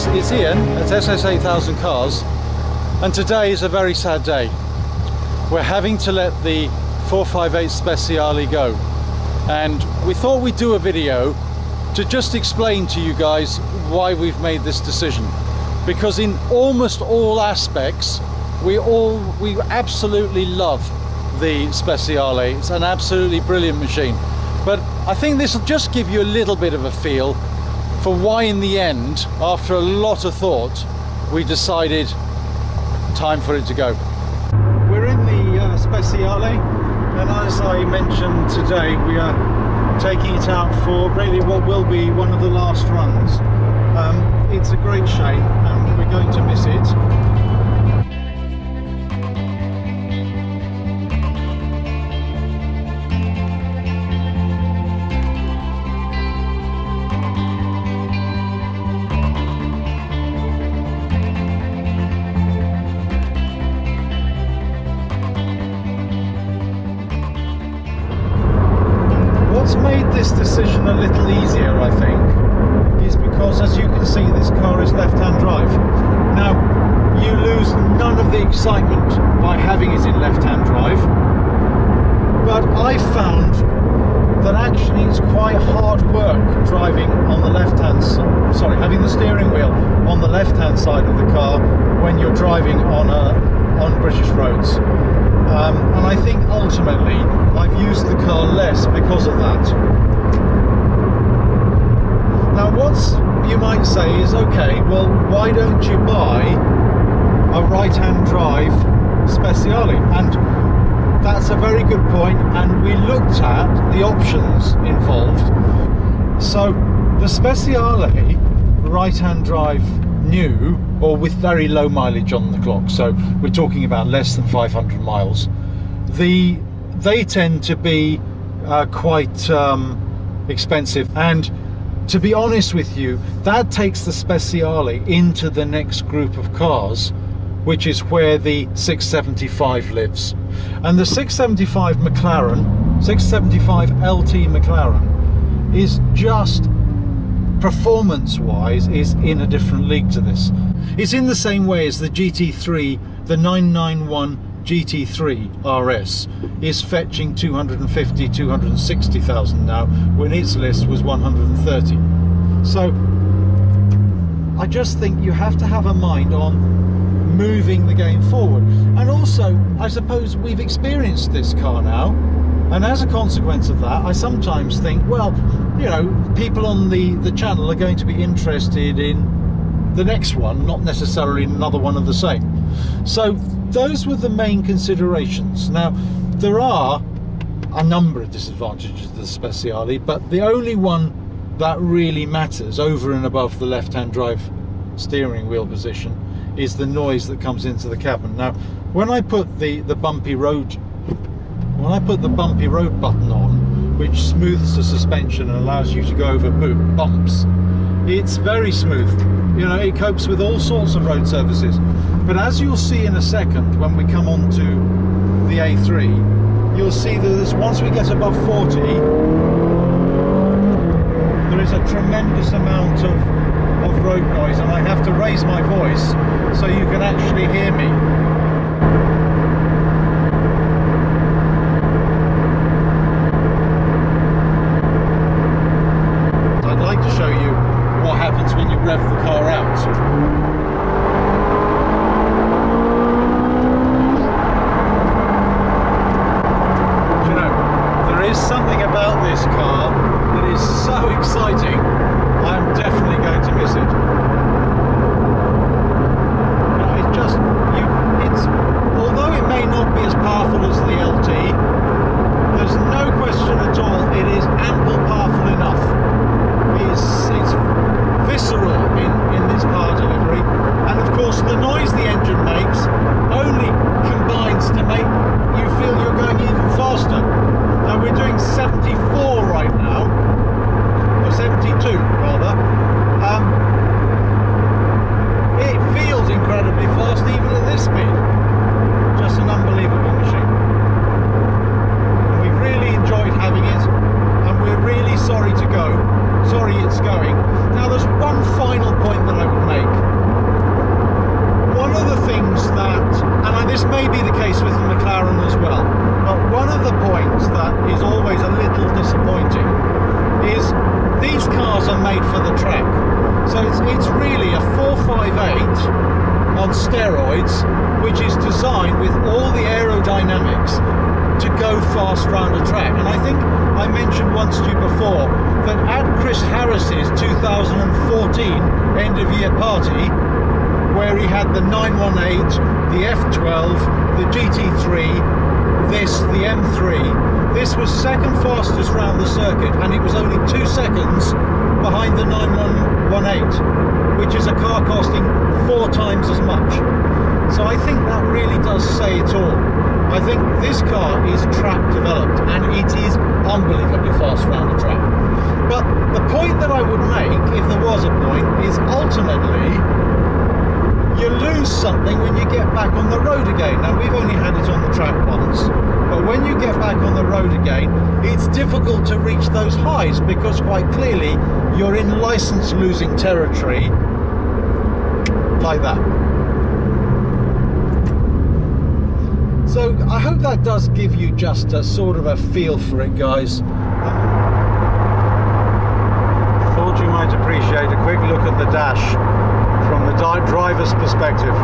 guys, it's Ian at SS8000 Cars, and today is a very sad day. We're having to let the 458 Speciale go, and we thought we'd do a video to just explain to you guys why we've made this decision, because in almost all aspects we absolutely love the Speciale. It's an absolutely brilliant machine, but I think this will just give you a little bit of a feel for why in the end, after a lot of thought, we decided time for it to go. We're in the Speciale, and as I mentioned today, we are taking it out for really what will be one of the last runs. It's a great shame, and we're going to miss it. What's made this decision a little easier, I think, is because, as you can see, this car is left-hand drive. Now, you lose none of the excitement by having it in left-hand drive, but I found that actually it's quite hard work driving on the left-hand side, sorry, having the steering wheel on the left-hand side of the car when you're driving on British roads. And I think ultimately I've used the car less because of that. Now, what you might say is, okay, well, why don't you buy a right-hand drive Speciale? And that's a very good point, and we looked at the options involved. So the Speciale right-hand drive new, or with very low mileage on the clock, so we're talking about less than 500 miles, they tend to be quite expensive, and to be honest with you, that takes the Speciale into the next group of cars, which is where the 675 lives. And the 675 McLaren, 675 LT McLaren, is just, performance-wise, is in a different league to this. It's in the same way as the GT3, the 991 GT3 RS is fetching 250, 260,000 now, when its list was 130. So I just think you have to have a mind on moving the game forward. And also, I suppose we've experienced this car now, and as a consequence of that, I sometimes think, well, you know, people on the channel are going to be interested in the next one, not necessarily another one of the same. So those were the main considerations. Now, there are a number of disadvantages to the Speciale, but the only one that really matters over and above the left-hand drive steering wheel position is the noise that comes into the cabin. Now, when I put the bumpy road button on, which smooths the suspension and allows you to go over bumps, it's very smooth. You know, it copes with all sorts of road surfaces. But as you'll see in a second, when we come on to the A3, you'll see that once we get above 40, there is a tremendous amount of road noise, and I have to raise my voice so you can actually hear me. I'd like to show you what happens when you rev the car out. You know, there is something about this car that is so exciting. I'm definitely going to miss it. It's although tailor-made for the track. So it's really a 458 on steroids, which is designed with all the aerodynamics to go fast round a track. And I think I mentioned once to you before that at Chris Harris's 2014 end of year party, where he had the 918, the F12, the GT3, the M3, this was second fastest round the circuit, and it was only 2 seconds behind the 9118, which is a car costing 4 times as much. So I think that really does say it all. I think this car is track developed, and it is unbelievably fast round the track. But the point that I would make, if there was a point, is ultimately you lose something when you get back on the road again. Now, we've only had it on the track once, but when you get back on the road again, it's difficult to reach those highs, because quite clearly you're in license losing territory like that. So I hope that does give you just a sort of a feel for it, guys. Thought you might appreciate a quick look at the dash from the driver's perspective.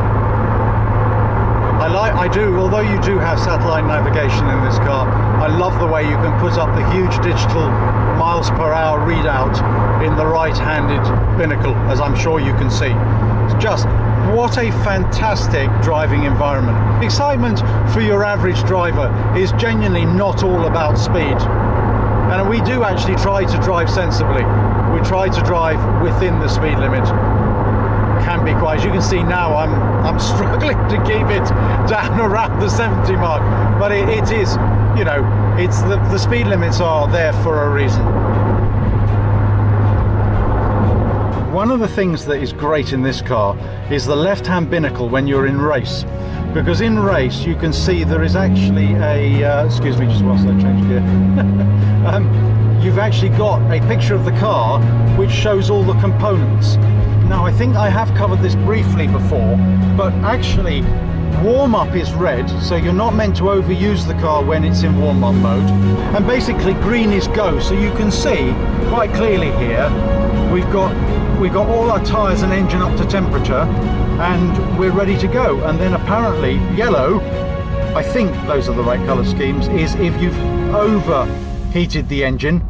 I do, although you do have satellite navigation in this car, I love the way you can put up the huge digital miles per hour readout in the right-handed binnacle, as I'm sure you can see. It's just, what a fantastic driving environment. The excitement for your average driver is genuinely not all about speed. And we do actually try to drive sensibly. We try to drive within the speed limit. Can be quite, as you can see now, I'm struggling to keep it down around the 70 mark, but it is, you know, it's the speed limits are there for a reason. One of the things that is great in this car is the left-hand binnacle when you're in race, because in race you can see there is actually a excuse me just whilst I change gear. You've actually got a picture of the car which shows all the components. Now, I think I have covered this briefly before, but actually warm-up is red, so you're not meant to overuse the car when it's in warm-up mode, and basically green is go. So you can see quite clearly here we've got all our tyres and engine up to temperature, and we're ready to go. And then apparently yellow, I think those are the right colour schemes, is if you've overheated the engine.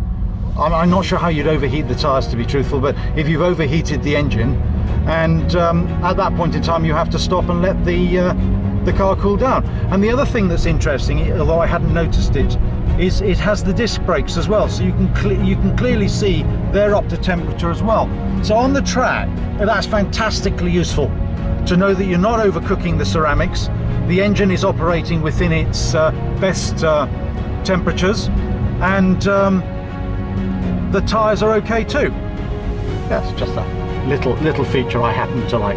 I'm not sure how you'd overheat the tyres, to be truthful, but if you've overheated the engine, and at that point in time you have to stop and let the car cool down. And the other thing that's interesting, although I hadn't noticed it, is it has the disc brakes as well, so you can clearly see they're up to temperature as well. So on the track, that's fantastically useful to know that you're not overcooking the ceramics, the engine is operating within its best temperatures, and the tyres are okay too. That's just a little feature I happen to like.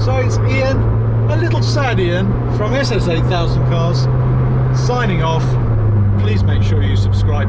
So it's Ian, a little sad Ian, from SS8000 Cars, signing off. Please make sure you subscribe.